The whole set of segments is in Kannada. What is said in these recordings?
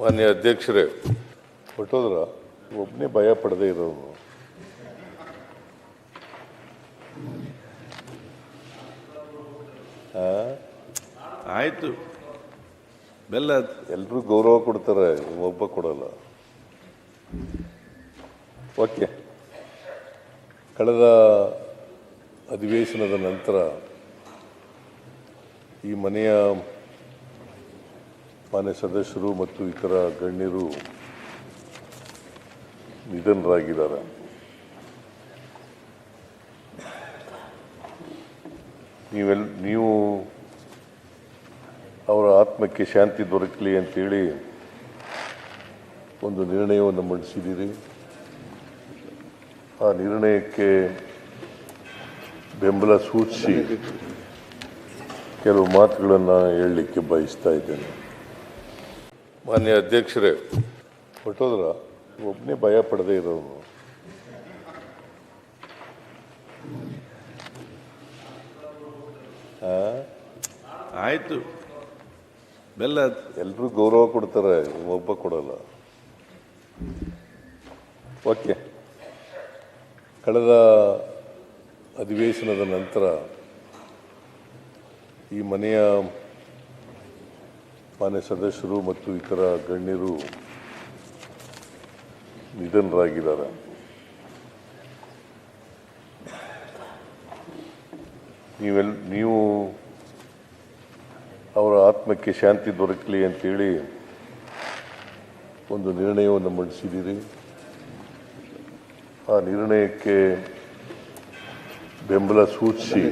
ಮಾನ್ಯ ಅಧ್ಯಕ್ಷರೇ, ಹೊಟ್ಟೋದ್ರ ಒಬ್ಬನೇ ಭಯ ಪಡದೇ ಇರೋನು. ಆಯ್ತು, ಬೆಲ್ಲ ಎಲ್ಲರೂ ಗೌರವ ಕೊಡ್ತಾರೆ, ಒಬ್ಬ ಕೊಡಲ್ಲ. ಓಕೆ, ಕಳೆದ ಅಧಿವೇಶನದ ನಂತರ ಈ ಮನೆಯ ಮಾನ್ಯ ಸದಸ್ಯರು ಮತ್ತು ಇತರ ಗಣ್ಯರು ನಿಧನರಾಗಿದ್ದಾರೆ. ನೀವು ಅವರ ಆತ್ಮಕ್ಕೆ ಶಾಂತಿ ದೊರಕಲಿ ಅಂತೇಳಿ ಒಂದು ನಿರ್ಣಯವನ್ನು ಮಂಡಿಸಿದ್ದೀರಿ. ಆ ನಿರ್ಣಯಕ್ಕೆ ಬೆಂಬಲ ಸೂಚಿಸಿ ಕೆಲವು ಮಾತುಗಳನ್ನು ಹೇಳಲಿಕ್ಕೆ ಬಯಸ್ತಾ ಇದ್ದೇನೆ. ಮಾನ್ಯ ಅಧ್ಯಕ್ಷರೇ, ಹೊಟ್ಟೋದ್ರ ಒಬ್ಬನೇ ಭಯ ಪಡದೇ ಇರೋನು. ಆಯ್ತು, ಬೆಲ್ಲ ಎಲ್ಲರೂ ಗೌರವ ಕೊಡ್ತಾರೆ, ಒಬ್ಬ ಕೊಡಲ್ಲ. ಓಕೆ, ಕಳೆದ ಅಧಿವೇಶನದ ನಂತರ ಈ ಮನೆಯ ಮಾನ್ಯ ಸದಸ್ಯರು ಮತ್ತು ಇತರ ಗಣ್ಯರು ನಿಧನರಾಗಿದ್ದಾರೆ. ನೀವು ಅವರ ಆತ್ಮಕ್ಕೆ ಶಾಂತಿ ದೊರಕಲಿ ಅಂತೇಳಿ ಒಂದು ನಿರ್ಣಯವನ್ನು ಮಂಡಿಸಿದ್ದೀರಿ. ಆ ನಿರ್ಣಯಕ್ಕೆ ಬೆಂಬಲ ಸೂಚಿಸಿ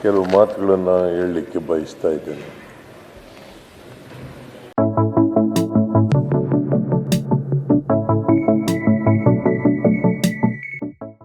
ಕೆಲವು ಮಾತುಗಳನ್ನು ಹೇಳಲಿಕ್ಕೆ ಬಯಸ್ತಾ ಇದ್ದೇನೆ.